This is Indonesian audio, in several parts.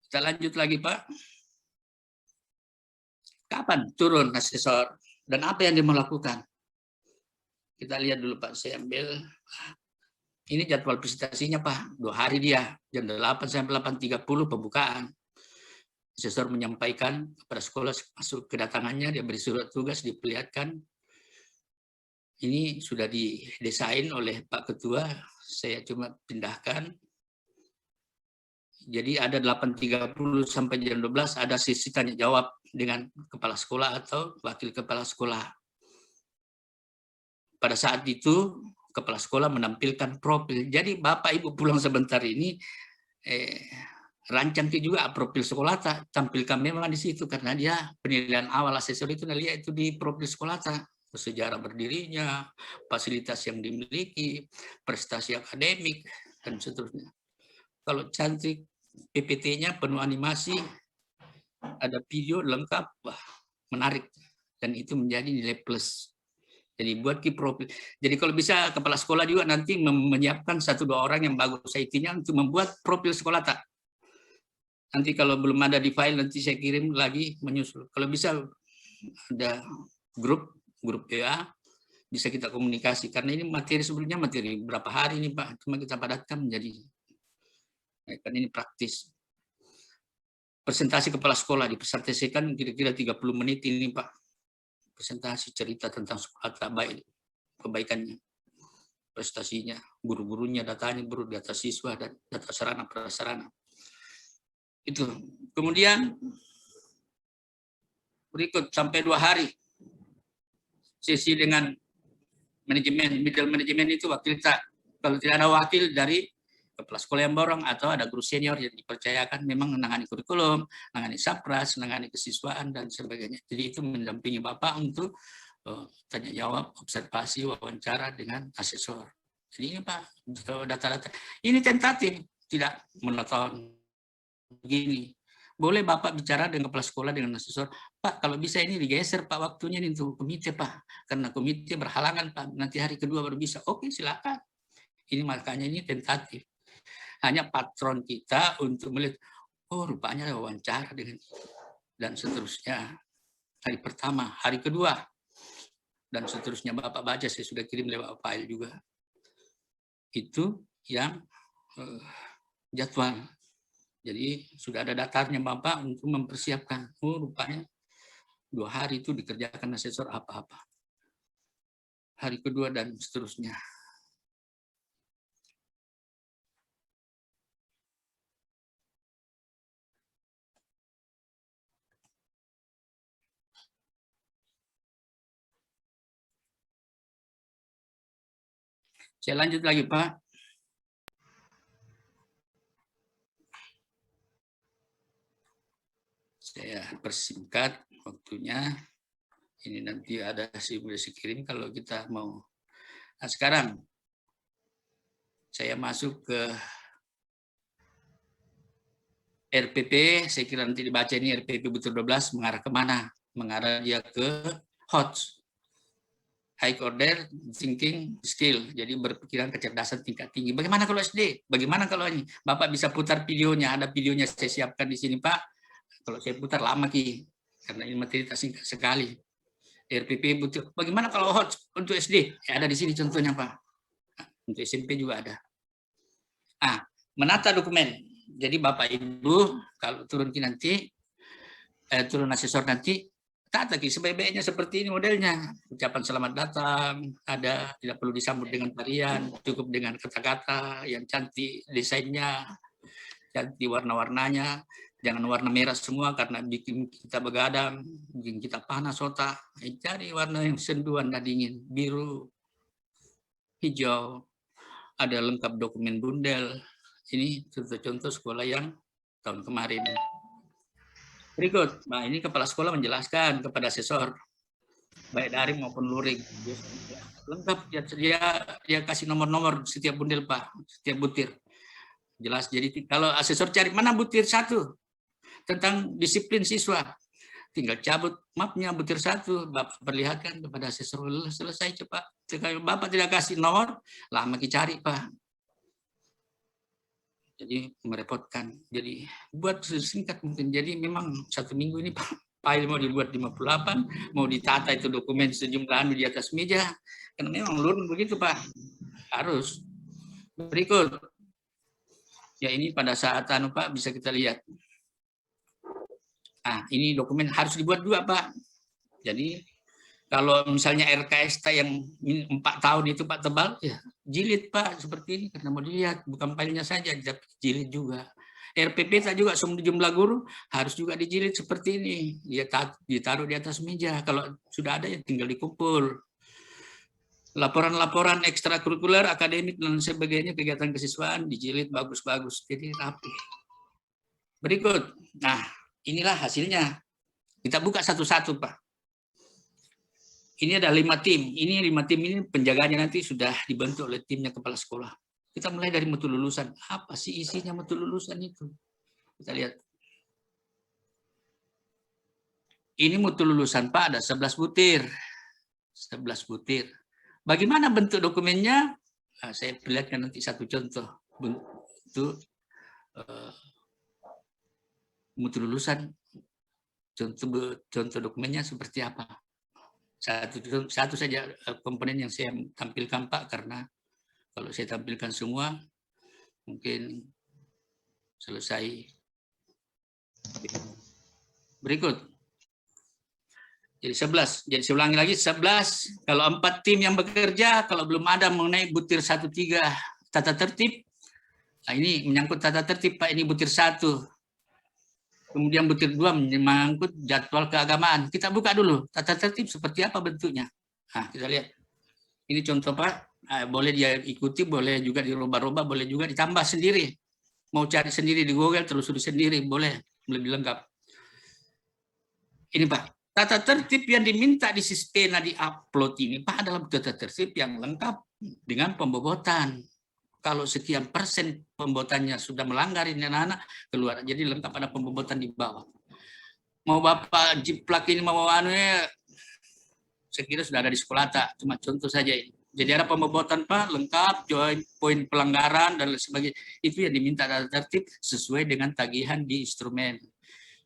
Kita lanjut lagi, Pak. Kapan turun asesor dan apa yang dia melakukan? Kita lihat dulu, Pak. Saya ambil. Ini jadwal presentasinya, Pak. 2 hari dia. Jam 8 sampai 8.30 pembukaan. Asesor menyampaikan kepada sekolah masuk kedatangannya, dia beri surat tugas, diperlihatkan. Ini sudah didesain oleh Pak Ketua, saya cuma pindahkan. Jadi ada 8.30 sampai jam 12 ada sesi tanya jawab dengan kepala sekolah atau wakil kepala sekolah. Pada saat itu kepala sekolah menampilkan profil. Jadi Bapak Ibu pulang sebentar ini rancang juga profil sekolah tampilkan memang di situ karena dia penilaian awal asesor itu lihat itu di profil sekolah sejarah berdirinya, fasilitas yang dimiliki, prestasi akademik dan seterusnya. Kalau cantik PPT-nya penuh animasi, ada video lengkap, wah, menarik dan itu menjadi nilai plus. Jadi buat key profil. Jadi kalau bisa kepala sekolah juga nanti menyiapkan 1-2 orang yang bagus IT-nya untuk membuat profil sekolah tak. Nanti kalau belum ada di file nanti saya kirim lagi menyusul. Kalau bisa ada grup WA bisa kita komunikasi karena ini materi sebelumnya materi berapa hari ini Pak, cuma kita padatkan menjadi kan ini praktis. Presentasi kepala sekolah dipresentasikan kira-kira 30 menit ini Pak. Presentasi cerita tentang sekolah tak baik, kebaikannya, prestasinya, guru-gurunya, datanya, data siswa dan data sarana prasarana. Itu. Kemudian berikut sampai 2 hari sesi dengan manajemen, middle manajemen itu wakil tak. Kalau tidak ada wakil dari kepala sekolah yang borong atau ada guru senior yang dipercayakan memang menangani kurikulum, menangani sapras, menangani kesiswaan dan sebagainya. Jadi itu mendampingi Bapak untuk tanya jawab, observasi, wawancara dengan asesor. Jadi ini Pak, data-data ini tentatif, tidak monoton begini. Boleh Bapak bicara dengan kepala sekolah, dengan asesor, Pak kalau bisa ini digeser Pak waktunya ini untuk komite Pak, karena komite berhalangan Pak, nanti hari kedua baru bisa. Oke silakan. Ini makanya ini tentatif. Hanya patron kita untuk melihat, oh rupanya ada wawancara dengan dan seterusnya. Hari pertama, hari kedua, dan seterusnya. Bapak baca, saya sudah kirim lewat file juga. Itu yang jadwal. Jadi sudah ada datarnya Bapak untuk mempersiapkan. Oh rupanya 2 hari itu dikerjakan asesor apa-apa. Hari kedua dan seterusnya. Saya lanjut lagi, Pak. Saya persingkat waktunya. Ini nanti ada simulasi kirim kalau kita mau. Nah, sekarang saya masuk ke RPP. Saya kira nanti dibaca ini RPP Butir 12 mengarah kemana? Mengarah dia ke HOTS. High order thinking skill, jadi berpikiran kecerdasan tingkat tinggi. Bagaimana kalau SD? Bagaimana kalau ini? Bapak bisa putar videonya, ada videonya saya siapkan di sini Pak. Kalau saya putar lama Ki, karena ini materi singkat sekali. RPP butuh. Bagaimana kalau hot untuk SD? Ya, ada di sini contohnya Pak. Untuk SMP juga ada. Menata dokumen. Jadi Bapak Ibu kalau turun nanti, turun asesor nanti, tata sebaik-baiknya seperti ini modelnya. Ucapan selamat datang, ada, tidak perlu disambut dengan tarian, cukup dengan kata-kata yang cantik, desainnya, cantik warna-warnanya, jangan warna merah semua karena bikin kita begadang, bikin kita panas otak. Cari warna yang senduan dan dingin, biru, hijau, ada lengkap dokumen bundel. Ini contoh-contoh sekolah yang tahun kemarin. Berikut, nah ini kepala sekolah menjelaskan kepada asesor, baik daring maupun luring. Lengkap, dia kasih nomor-nomor setiap bundel Pak, setiap butir. Jelas, jadi kalau asesor cari mana butir 1 tentang disiplin siswa, tinggal cabut mapnya butir 1, Bapak perlihatkan kepada asesor, selesai cepat. Kalau Bapak tidak kasih nomor, lama dicari Pak. Jadi merepotkan. Jadi buat singkat mungkin. Jadi memang 1 minggu ini file mau dibuat 58, mau ditata itu dokumen sejumlah di atas meja. Karena memang lurun begitu Pak. Harus. Berikut. Ya ini pada saat Pak bisa kita lihat. Nah, ini dokumen harus dibuat 2 Pak. Jadi kalau misalnya RKS yang 4 tahun itu Pak tebal, ya jilid Pak seperti ini karena mau dilihat, bukan filenya saja, jilid juga. RPP juga jumlah guru harus juga dijilid seperti ini, dia ditaruh di atas meja. Kalau sudah ada ya tinggal dikumpul. Laporan-laporan ekstrakurikuler, akademik dan sebagainya kegiatan kesiswaan dijilid bagus-bagus, jadi rapi. Berikut, nah inilah hasilnya. Kita buka satu-satu Pak. Ini ada 5 tim. Ini 5 tim ini penjaganya nanti sudah dibentuk oleh timnya kepala sekolah. Kita mulai dari mutu lulusan. Apa sih isinya mutu lulusan itu? Kita lihat. Ini mutu lulusan Pak, ada 11 butir. 11 butir. Bagaimana bentuk dokumennya? Nah, saya perlihatkan nanti satu contoh. Bentuk mutu lulusan. Contoh dokumennya seperti apa? Satu saja komponen yang saya tampilkan Pak, karena kalau saya tampilkan semua mungkin selesai. Berikut. Jadi 11. Jadi saya ulangi lagi 11. Kalau 4 tim yang bekerja, kalau belum ada mengenai butir 1-3 tata tertib. Nah, ini menyangkut tata tertib Pak, ini butir 1. Kemudian butir 2 menyangkut jadwal keagamaan. Kita buka dulu tata tertib seperti apa bentuknya. Nah, kita lihat. Ini contoh Pak, boleh dia ikuti, boleh juga dirubah-rubah, boleh juga ditambah sendiri. Mau cari sendiri di Google, telusuri sendiri, boleh lebih lengkap. Ini Pak, tata tertib yang diminta di Sispena di-upload ini Pak adalah tata tertib yang lengkap dengan pembobotan. Kalau sekian persen pembobotannya sudah melanggar ini anak-anak, keluar. Jadi lengkap ada pembobotan di bawah. Mau Bapak jiplak ini mau saya kira sudah ada di sekolah tak, cuma contoh saja ini. Jadi ada pembobotan Pak, lengkap, join poin pelanggaran dan sebagainya. Itu yang diminta tata tertib sesuai dengan tagihan di instrumen.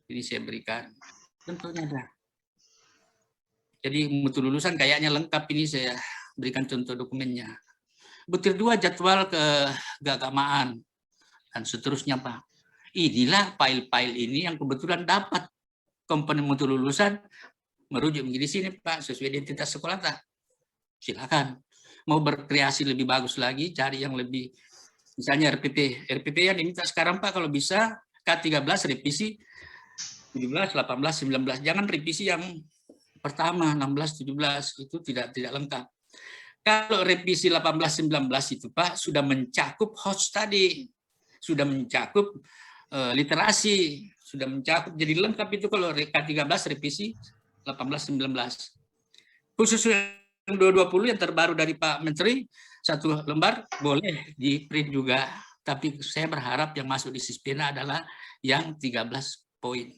Ini saya berikan. Contohnya ada. Jadi mutu lulusan kayaknya lengkap, ini saya berikan contoh dokumennya. Butir 2 jadwal keagamaan dan seterusnya Pak. Inilah file-file ini yang kebetulan dapat komponen mutu lulusan merujuk menjadi sini Pak, sesuai identitas sekolah tak. Silakan. Mau berkreasi lebih bagus lagi, cari yang lebih, misalnya RPP. RPP yang diminta sekarang Pak, kalau bisa K13 revisi 17, 18, 19. Jangan revisi yang pertama 16, 17 itu tidak lengkap. Kalau revisi 18, 19 itu Pak sudah mencakup host tadi, sudah mencakup literasi, sudah mencakup, jadi lengkap itu kalau K13 revisi 18, 19. Khusus yang 220 yang terbaru dari Pak Menteri, 1 lembar boleh di print juga. Tapi saya berharap yang masuk di Sispena adalah yang 13 poin.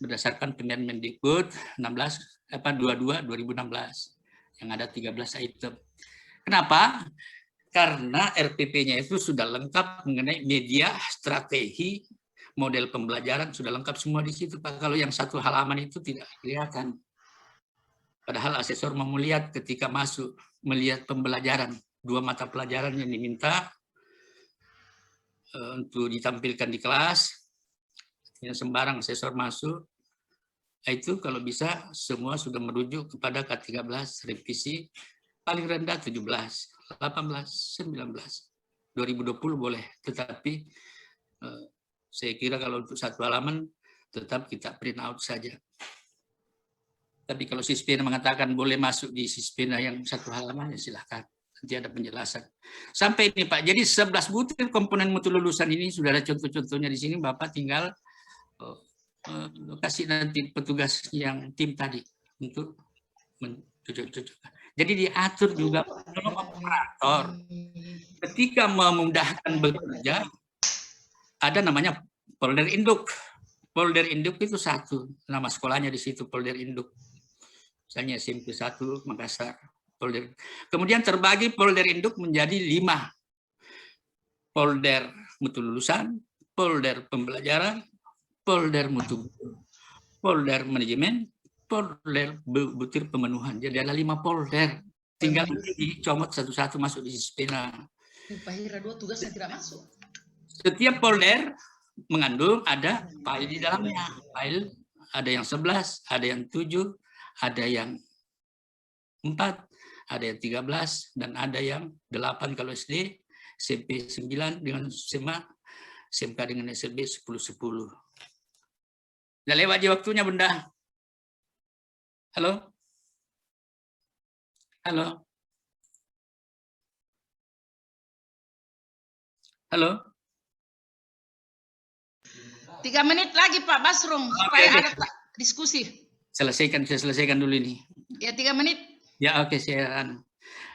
Berdasarkan Permendikbud 22 2016 yang ada 13 item. Kenapa? Karena RPP-nya itu sudah lengkap mengenai media, strategi, model pembelajaran, sudah lengkap semua di situ Pak. Kalau yang 1 halaman itu tidak kelihatan. Padahal asesor mau melihat ketika masuk, melihat pembelajaran, 2 mata pelajaran yang diminta untuk ditampilkan di kelas, yang sembarang asesor masuk, itu kalau bisa semua sudah merujuk kepada K13 revisi paling rendah 17, 18, 19. 2020 boleh, tetapi saya kira kalau untuk 1 halaman tetap kita print out saja. Tapi kalau Sispena mengatakan boleh masuk di Sispena yang 1 halaman, ya silahkan. Nanti ada penjelasan. Sampai ini Pak, jadi 11 butir komponen mutu lulusan ini sudah ada contoh-contohnya di sini. Bapak tinggal kasih nanti petugas yang tim tadi untuk mencocok-cocokkan. Jadi diatur juga operator ketika memudahkan bekerja, ada namanya folder induk. Folder induk itu 1, nama sekolahnya di situ folder induk. Misalnya SMP 1 Makassar. Folder. Kemudian terbagi folder induk menjadi 5 folder mutu lulusan, polder pembelajaran, polder mutu, polder manajemen, polder butir pemenuhan. Jadi ada 5 polder. Tinggal dicomot satu-satu masuk di Sispena. Pak Hira 2 tugasnya tidak masuk. Setiap polder mengandung ada file di dalamnya. File ada yang 11, ada yang 7, ada yang 4, ada yang 13, dan ada yang 8 kalau SD, SMP 9 dengan SMA, SMK dengan SLB 10-10. Udah lewat aja waktunya, Bunda. Halo? Halo? Halo? 3 menit lagi Pak Basrum, supaya ada diskusi. Saya selesaikan dulu ini. Ya 3 menit. Ya oke, saya.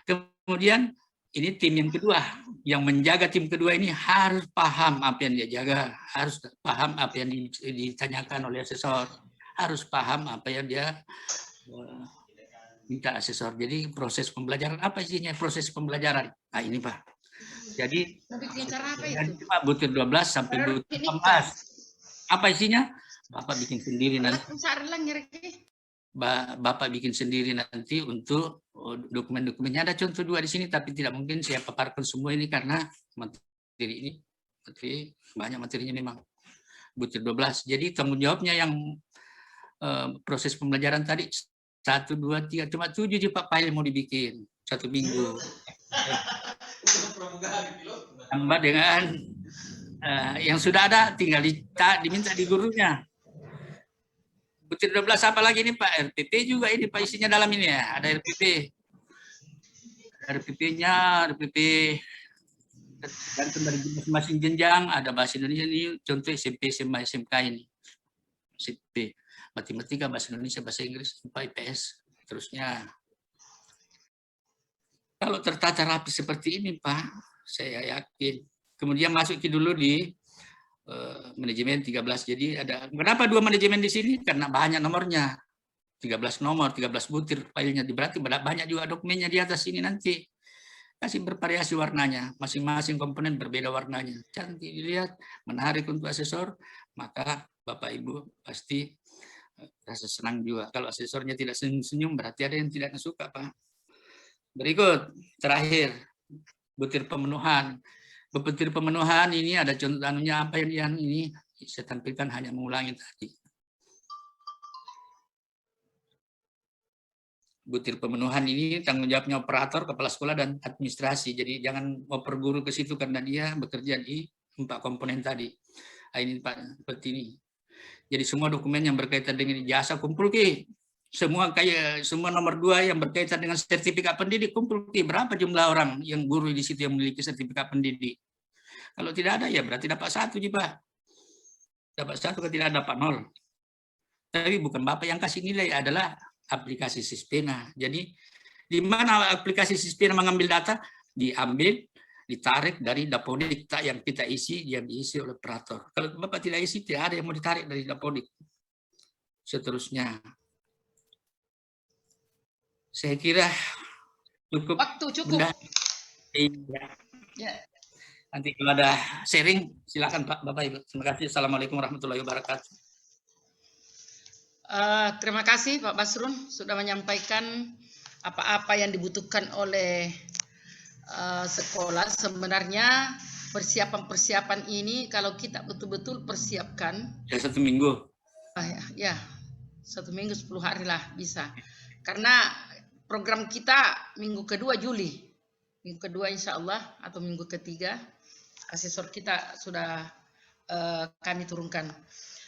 Kemudian ini tim yang kedua, yang menjaga tim kedua ini harus paham apa yang dia jaga, harus paham apa yang ditanyakan oleh asesor, harus paham apa yang dia minta asesor. Jadi proses pembelajaran apa isinya? Proses pembelajaran. Nah ini Pak. Jadi cara apa itu? Pak, butir 12 sampai butir 14. Apa isinya? Bapak bikin sendiri nanti. Bapak bikin sendiri nanti untuk dokumen-dokumennya. Ada contoh 2 di sini, tapi tidak mungkin saya paparkan semua ini karena materi banyak materinya memang. Butir 12. Jadi tanggung jawabnya yang proses pembelajaran tadi 1, 2, 3, cuma 7 Pak file mau dibikin 1 minggu. Tambah dengan yang sudah ada tinggal diminta di gurunya. Butir 12 apa lagi nih Pak? RPP juga ini Pak isinya dalam ini ya. Ada RPP. RPP-nya, RPP tergantung dari masing-masing jenjang. Ada bahasa Indonesia ini contoh SMP, SMA, SMK ini. SMP, matematika, bahasa Indonesia, bahasa Inggris, IPS, terusnya. Kalau tertata rapi seperti ini Pak, saya yakin. Kemudian masuki dulu di manajemen 13. Jadi ada kenapa 2 manajemen di sini? Karena banyak nomornya. 13 nomor, 13 butir filenya. Berarti banyak juga dokumennya di atas ini nanti. Kasih bervariasi warnanya. Masing-masing komponen berbeda warnanya. Cantik dilihat, menarik untuk asesor, maka Bapak Ibu pasti rasa senang juga. Kalau asesornya tidak senyum-senyum, berarti ada yang tidak suka, Pak. Berikut, terakhir, butir pemenuhan. Butir pemenuhan ini ada contohnya apa yang ini saya tampilkan hanya mengulangi tadi. Butir pemenuhan ini tanggung jawabnya operator, kepala sekolah, dan administrasi. Jadi jangan oper guru ke situ karena dia bekerja di 4 komponen tadi. Nah, ini Pak, seperti ini. Jadi semua dokumen yang berkaitan dengan ijazah kumpul ke. Semua nomor 2 yang berkaitan dengan sertifikat pendidik kumpul ke. Berapa jumlah orang yang guru di situ yang memiliki sertifikat pendidik? Kalau tidak ada ya berarti dapat 1 Pak. Dapat 1 kalau tidak dapat 0. Tapi bukan Bapak yang kasih nilai, adalah aplikasi Sispena. Jadi di mana aplikasi Sispena mengambil data? Diambil, ditarik dari Dapodik yang kita isi, yang diisi oleh operator. Kalau Bapak tidak isi, tidak ada yang mau ditarik dari Dapodik. Seterusnya. Saya kira cukup. Waktu cukup. Iya. Ya. Nanti kalau ada sharing, silakan Pak, Bapak Ibu. Terima kasih. Assalamualaikum warahmatullahi wabarakatuh. Terima kasih Pak Basrun sudah menyampaikan apa-apa yang dibutuhkan oleh sekolah. Sebenarnya persiapan-persiapan ini kalau kita betul-betul persiapkan. Ya 1 minggu. Ya 1 minggu 10 hari lah bisa. Karena program kita minggu kedua Juli. Minggu kedua insya Allah atau minggu ketiga. Asesor kita sudah kami turunkan.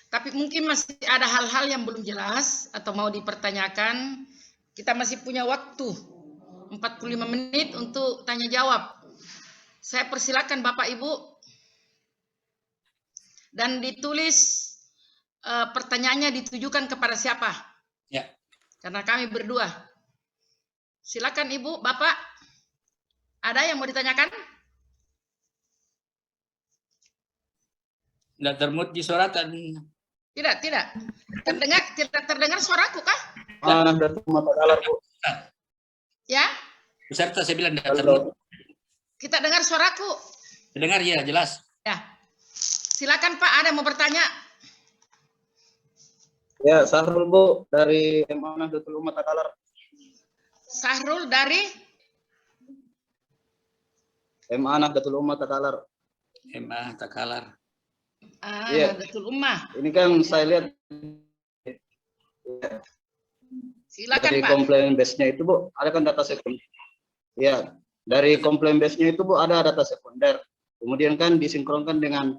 Tapi mungkin masih ada hal-hal yang belum jelas atau mau dipertanyakan. Kita masih punya waktu 45 menit untuk tanya jawab. Saya persilakan Bapak Ibu. Dan ditulis pertanyaannya ditujukan kepada siapa? Ya. Karena kami berdua. Silakan Ibu, Bapak. Ada yang mau ditanyakan? Tidak termuji suara dan tidak terdengar suaraku kah? Bu. Ya? Peserta saya bilang tidak termuji. Kita dengar suaraku. Dengar ya, jelas. Ya, silakan Pak, ada mau bertanya? Ya, Sahrul Bu dari MA Nahdlatul Umat Takalar. Sahrul dari MA Nahdlatul Umat Takalar. MA Takalar. Iya. Nahdlatul Ummah. Ini kan saya lihat Silakan dari Pak. komplain base-nya itu Bu, ada kan data sekunder. Ya, dari komplain base-nya itu Bu ada data sekunder. Kemudian kan disinkronkan dengan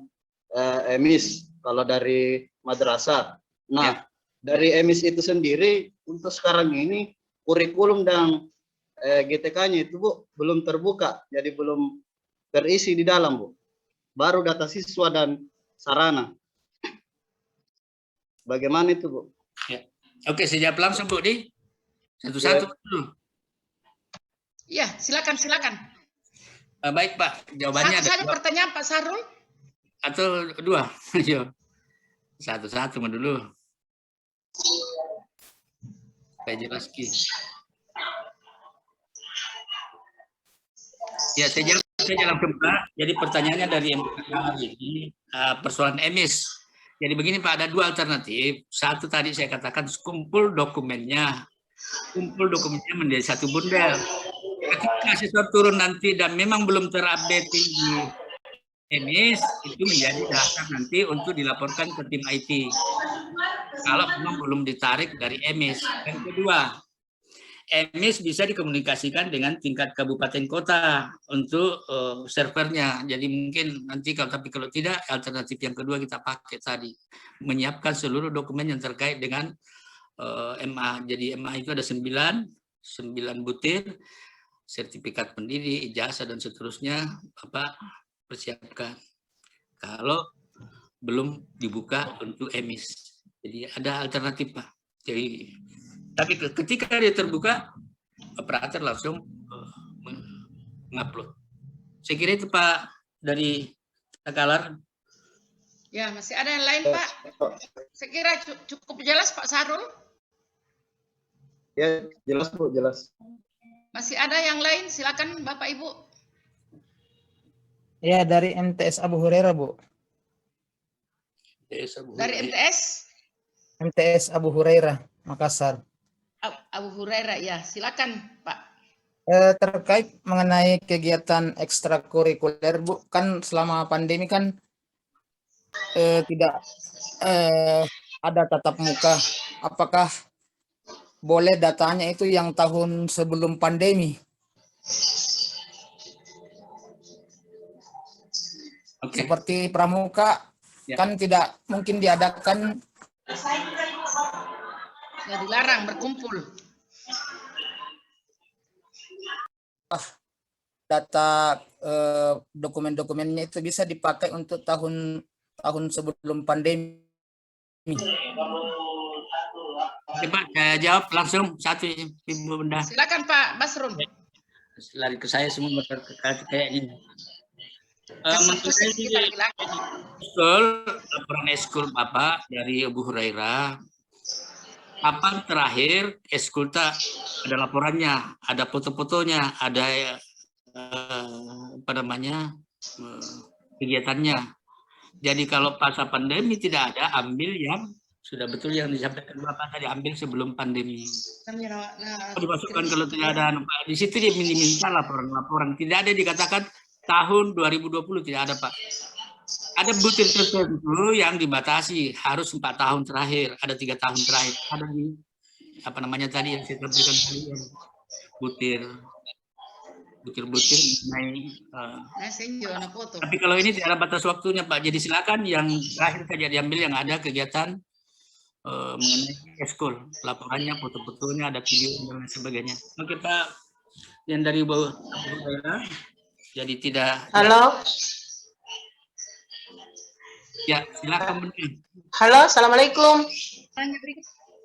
emis kalau dari madrasah. Nah, dari emis itu sendiri untuk sekarang ini kurikulum dan GTK-nya itu Bu belum terbuka, jadi belum terisi di dalam Bu. Baru data siswa dan sarana. Bagaimana itu Bu? Ya. Oke, saya jawab langsung Bu di satu-satu dulu. Iya, silakan. Baik Pak, jawabannya Satu saja ada pertanyaan Pak Sahrul. atau dua? Ayo. Satu-satu dulu. Saya jelaskan. Ya, saya langsung Pak. Jadi pertanyaannya dari ini persoalan emis. Jadi begini Pak, ada dua alternatif. Satu tadi saya katakan kumpul dokumennya menjadi satu bundel. Ketika asesor turun nanti dan memang belum terupdate di emis, itu menjadi dasar nanti untuk dilaporkan ke tim IT. Kalau memang belum ditarik dari emis. Yang kedua, emis bisa dikomunikasikan dengan tingkat kabupaten kota untuk servernya. Jadi mungkin nanti kalau tidak, alternatif yang kedua kita pakai tadi, menyiapkan seluruh dokumen yang terkait dengan MA. Jadi MA itu ada 9 butir, sertifikat pendiri, ijazah dan seterusnya, Bapak persiapkan. Kalau belum dibuka untuk emis. Jadi ada alternatif Pak. Jadi tapi ketika dia terbuka, operator langsung mengupload. Saya kira itu Pak dari Takalar. Ya, masih ada yang lain Pak? Saya kira cukup jelas Pak Sahrul. Ya, jelas Bu, jelas. Masih ada yang lain? Silakan Bapak Ibu. Ya, dari MTS Abu Hurairah Bu. Dari MTS Abu Hurairah, Makassar. Abu Hurairah, ya. Silakan Pak. Terkait mengenai kegiatan ekstrakurikuler Bu, kan selama pandemi kan tidak ada tatap muka. Apakah boleh datanya itu yang tahun sebelum pandemi? Oke. Seperti pramuka kan tidak mungkin diadakan. Ya, dilarang berkumpul. Data dokumen-dokumennya itu bisa dipakai untuk tahun sebelum pandemi. Oke Pak, saya jawab langsung satu Ibu Bunda. Silakan Pak Basrun. Lari ke saya semua kayak ini. Betul, laporan eskul Bapak dari Abu Hurairah. Kapan terakhir eskulta ada laporannya, ada foto-fotonya, ada kegiatannya. Jadi kalau pasca pandemi tidak ada, ambil yang sudah betul yang disampaikan Bapak tadi, ambil sebelum pandemi. Dimasukkan kalau tidak ada, di situ dia minta laporan-laporan. Tidak ada dikatakan tahun 2020, tidak ada Pak. Ada butir tertentu yang dibatasi, harus 4 tahun terakhir, ada 3 tahun terakhir. Ada di tadi yang saya sampaikan tadi, butir-butir naik. Tapi kalau ini tidak ada batas waktunya Pak, jadi silakan yang terakhir saja diambil yang ada kegiatan mengenai eskul, laporannya, foto-fotonya, ada video dan lain sebagainya. Oke Pak, yang dari bawah, jadi tidak. Halo. Ya, silakan. Halo, assalamualaikum.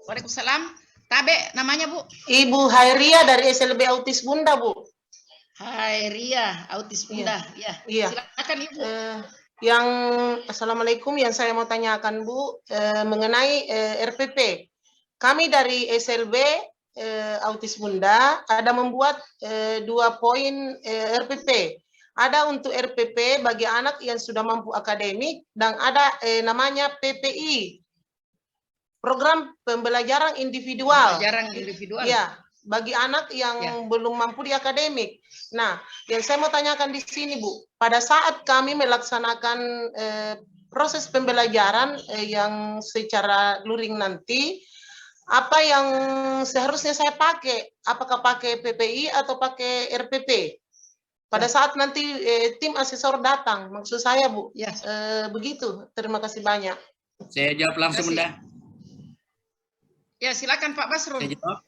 Waalaikumsalam. Tabe namanya Bu? Ibu Hairia dari SLB Autis Bunda Bu. Hairia Autis Bunda. Iya. Silakan Ibu. Assalamualaikum, yang saya mau tanyakan Bu mengenai RPP. Kami dari SLB Autis Bunda ada membuat 2 poin RPP. ada untuk RPP bagi anak yang sudah mampu akademik dan ada namanya PPI, program pembelajaran individual. Pembelajaran individual. Ya, bagi anak yang belum mampu di akademik. Nah, yang saya mau tanyakan di sini, Bu, pada saat kami melaksanakan proses pembelajaran yang secara luring nanti, apa yang seharusnya saya pakai? Apakah pakai PPI atau pakai RPP? Pada saat nanti tim asesor datang, maksud saya, Bu. Ya. Begitu. Terima kasih banyak. Saya jawab langsung, Bunda. Ya, silakan Pak Basrul. Saya jawab.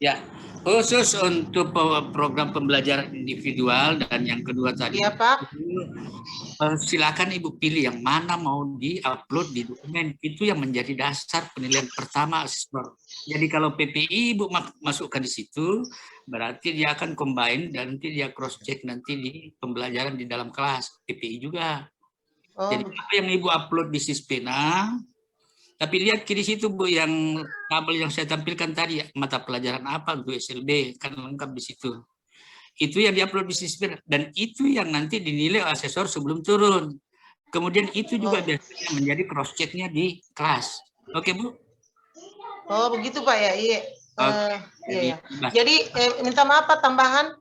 Ya, khusus untuk program pembelajaran individual dan yang kedua tadi. Iya, Pak. Silakan Ibu pilih yang mana mau di-upload di dokumen. Itu yang menjadi dasar penilaian pertama asesor. Jadi kalau PPI Ibu masukkan di situ, berarti dia akan combine dan nanti dia cross check nanti di pembelajaran di dalam kelas. PPI juga. Jadi apa yang Ibu upload di Sispena, tapi lihat di situ Bu, yang tabel yang saya tampilkan tadi, mata pelajaran apa untuk SLB, kan lengkap di situ. Itu yang diupload di Sispena, dan itu yang nanti dinilai asesor sebelum turun. Kemudian itu juga biasanya menjadi cross check-nya di kelas. Oke Bu? Oh begitu Pak ya, iya. Iya. Jadi minta maaf Pak, tambahan.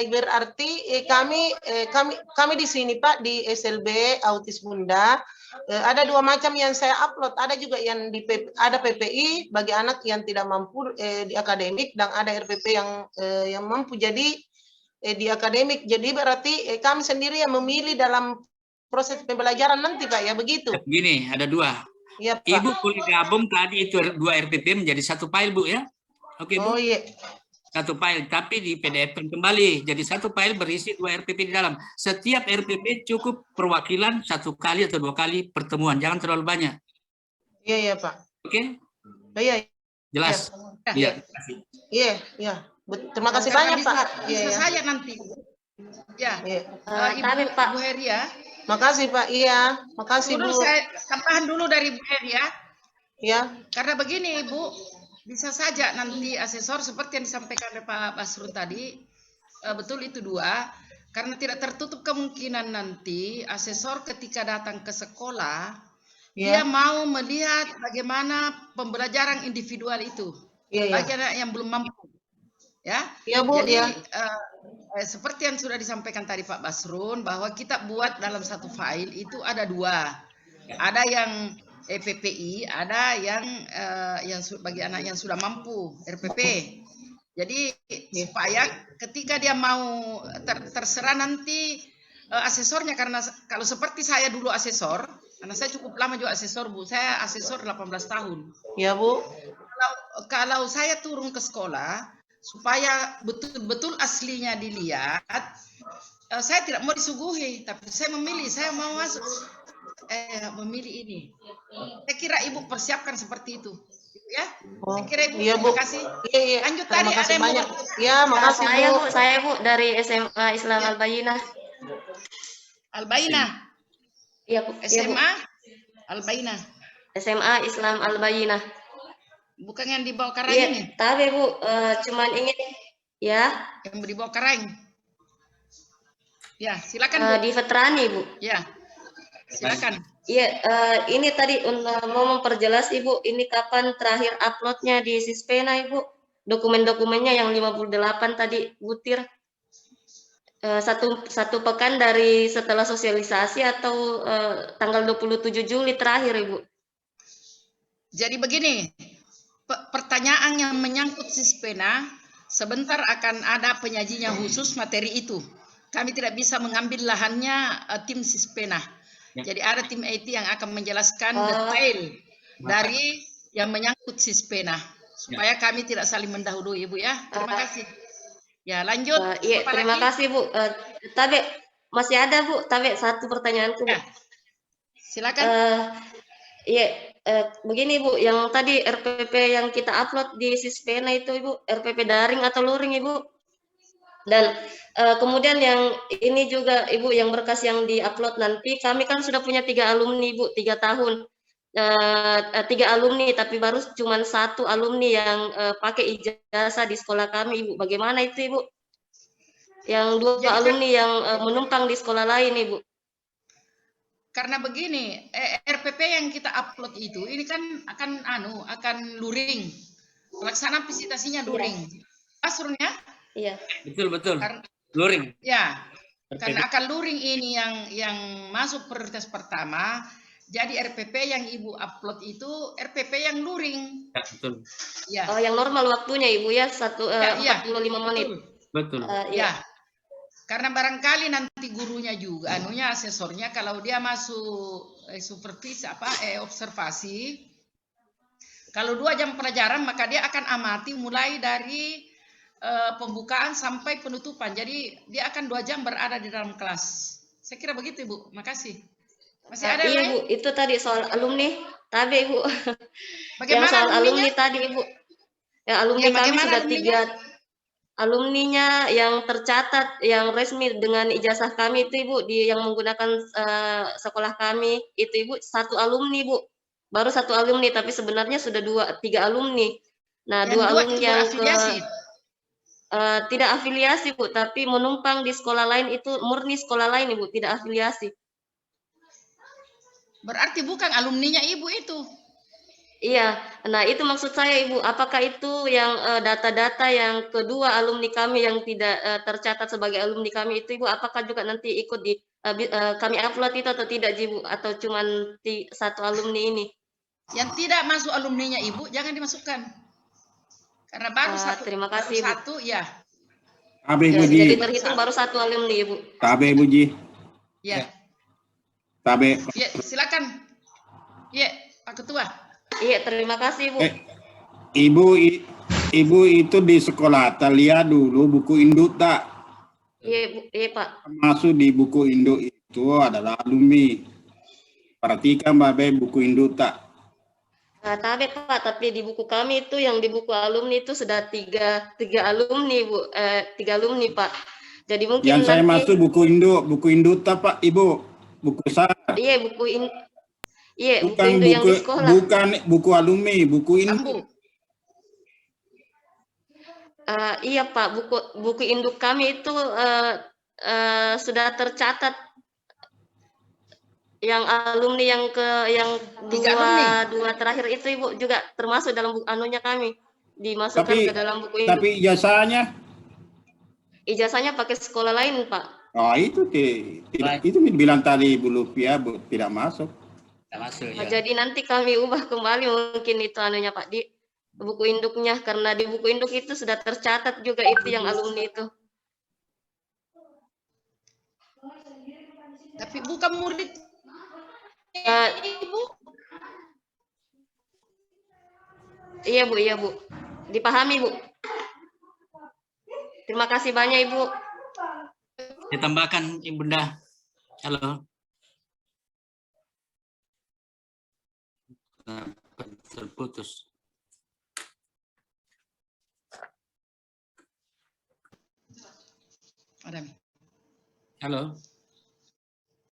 Berarti kami di sini Pak di SLB Autis Bunda ada dua macam yang saya upload. Ada juga yang ada PPI bagi anak yang tidak mampu di akademik, dan ada RPP yang mampu jadi di akademik. Jadi berarti kami sendiri yang memilih dalam proses pembelajaran nanti Pak ya, begitu. Begini, ada dua. Ya, Pak. Ibu boleh gabung tadi itu dua RPP menjadi satu file Bu ya. Oke Bu. Oh iya. Satu file, tapi di PDF kembali. Jadi satu file berisi dua RPP di dalam. Setiap RPP cukup perwakilan 1 kali atau 2 kali pertemuan. Jangan terlalu banyak. Iya, iya Pak. Oke? Iya. Jelas? Iya. Iya, iya. Terima kasih banyak Pak. Bisa saja nanti. Ya. Ibu Heria. Makasih Pak. Iya. Makasih Bu. Saya tambahan dulu dari Bu Heria. Ya. Karena begini Ibu, bisa saja nanti asesor seperti yang disampaikan oleh Pak Basrul tadi, betul itu dua, karena tidak tertutup kemungkinan nanti asesor ketika datang ke sekolah, dia mau melihat bagaimana pembelajaran individual itu, bagi anak yang belum mampu. Ya, Bu, jadi seperti yang sudah disampaikan tadi Pak Basrul, bahwa kita buat dalam satu file itu ada dua, ada yang PPI, ada yang bagi anak yang sudah mampu RPP. Jadi supaya ketika dia mau terserah nanti asesornya, karena kalau seperti saya dulu asesor, karena saya cukup lama juga asesor Bu, saya asesor 18 tahun. Ya Bu. Kalau saya turun ke sekolah supaya betul-betul aslinya dilihat, saya tidak mau disuguhi, tapi saya memilih, saya mau masuk. Memilih ini. Saya kira Ibu persiapkan seperti itu, ya. Saya kira Ibu. Terima kasih. Iya. Lanjut tadi ada yang banyak. Ya, makasih Bu. Saya Bu dari SMA Islam Al-Bayyinah. Al-Bayyinah. Iya Bu. SMA Al-Bayyinah. SMA Islam Al-Bayyinah. Bukan yang di bawah Karang ini? Tapi Bu, cuman ingin ya. Yang di bawah Karang. Ya, silakan Bu. Di Veterani Bu. Ya. Silakan. Iya, ini tadi mau memperjelas Ibu, ini kapan terakhir uploadnya di Sispena Ibu? Dokumen-dokumennya yang 58 tadi butir. Satu pekan dari setelah sosialisasi atau tanggal 27 Juli terakhir Ibu? Jadi begini, pertanyaan yang menyangkut Sispena, sebentar akan ada penyajinya khusus materi itu. Kami tidak bisa mengambil lahannya tim Sispena. Jadi ada tim IT yang akan menjelaskan detail dari yang menyangkut Sispena, supaya kami tidak saling mendahului Ibu ya. Terima kasih. Ya lanjut. Iya, terima kasih Bu. Tapi masih ada Bu, tapi satu pertanyaanku. Ya. Silakan. Iya, begini Bu, yang tadi RPP yang kita upload di Sispena itu Ibu, RPP daring atau luring Ibu? Dan kemudian yang ini juga Ibu, yang berkas yang diupload nanti, kami kan sudah punya 3 alumni Ibu, 3 tahun. 3 alumni, tapi baru cuma 1 alumni yang pakai ijazah di sekolah kami Ibu. Bagaimana itu Ibu? yang dua Jadi kan- alumni yang menumpang di sekolah lain, Ibu. Karena begini, RPP yang kita upload itu ini kan akan luring. Pelaksanaan visitasinya luring. Passwordnya Iya. Betul. Karena- Luring. ya, karena akan luring ini yang masuk prioritas pertama. Jadi RPP yang Ibu upload itu RPP yang luring. Ya, betul. Ya. Oh, yang normal waktunya, Ibu ya, Iya, 45 menit. Betul. Iya. Ya. Karena barangkali nanti gurunya juga, asesornya kalau dia masuk supervisi observasi, kalau 2 jam pelajaran maka dia akan amati mulai dari pembukaan sampai penutupan. Jadi dia akan 2 jam berada di dalam kelas. Saya kira begitu, Ibu. Makasih. Masih ada Iya, lain? Bu, itu tadi soal alumni. Tadi, Ibu. Bagaimana Yang soal alumninya? alumni tadi, Ibu. Ya, alumni Ya, kami bagaimana sudah alumninya? 3 alumninya yang tercatat, yang resmi dengan ijazah kami itu, Ibu, yang menggunakan sekolah kami itu, Ibu, 1 alumni, Bu. Baru 1 alumni, tapi sebenarnya sudah 3 alumni. Nah, Yang 2 dua alumni itu yang berafiliasi. tidak afiliasi, Bu, tapi menumpang di sekolah lain itu murni sekolah lain, Ibu, tidak afiliasi. Berarti bukan alumninya Ibu itu. Iya, nah itu maksud saya, Ibu. Apakah itu yang data-data yang kedua alumni kami yang tidak tercatat sebagai alumni kami itu, Ibu? Apakah juga nanti ikut di kami upload itu atau tidak, Ibu? Atau cuman 1 alumni ini? Yang tidak masuk alumninya Ibu jangan dimasukkan. Karena baru Terima kasih, Ibu. satu ya. Tabe Ya, Buji, jadi terhitung baru 1 alumni, Ibu. Tabe Buji, Ya. Tabe. Ya, silakan. Ya, Pak Ketua. Iya, terima kasih, Bu. Ibu itu di sekolah Talia dulu buku induk tak? Iya, Bu. Iya, Pak. Masuk di buku induk itu adalah alumni. Perhatikan Babe buku induk tak? Tapi Pak, tapi di buku kami itu yang di buku alumni itu sudah tiga alumni, Bu. 3 alumni, Pak. Jadi mungkin Yang saya nanti masuk buku induk tak Pak Ibu? Buku besar. iya buku Bukan induk yang di sekolah. bukan buku alumni, buku Sambu. induk. Iya Pak, buku induk kami itu sudah tercatat yang alumni yang 3 alumni. dua terakhir itu, Ibu, juga termasuk dalam buku anunya kami, dimasukkan ke dalam buku induk. Tapi ijazahnya? Ijazahnya pakai sekolah lain, Pak. Oh itu tidak, itu bilang tadi Bu Lufia tidak masuk. Tidak masuk ya. Jadi nanti kami ubah kembali mungkin itu anunya, Pak, di buku induknya, karena di buku induk itu sudah tercatat juga itu yang alumni itu. Tapi bukan murid Ibu. Iya, Bu. Dipahami, Bu. Terima kasih banyak, Ibu. Ditambahkan Ibunda. Halo. Terputus. Adam. Halo.